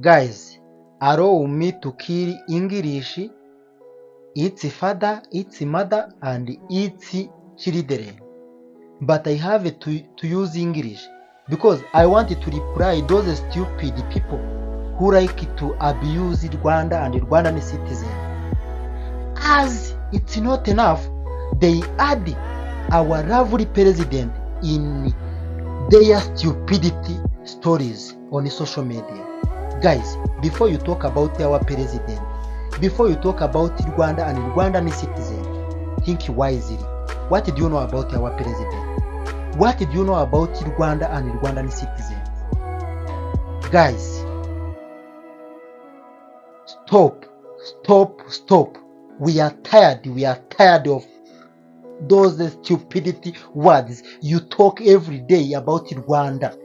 Guys, allow me to kill English, its father, its mother, and its children. But I have to use English because I want to reply those stupid people who like to abuse Rwanda and Rwandan citizens. As it's not enough, they add our lovely president in their stupidity stories on social media. Guys, before you talk about our president, before you talk about Rwanda and Rwandan citizens, think wisely. What do you know about our president? What do you know about Rwanda and Rwandan citizens? Guys, stop. We are tired of those stupidity words you talk every day about Rwanda.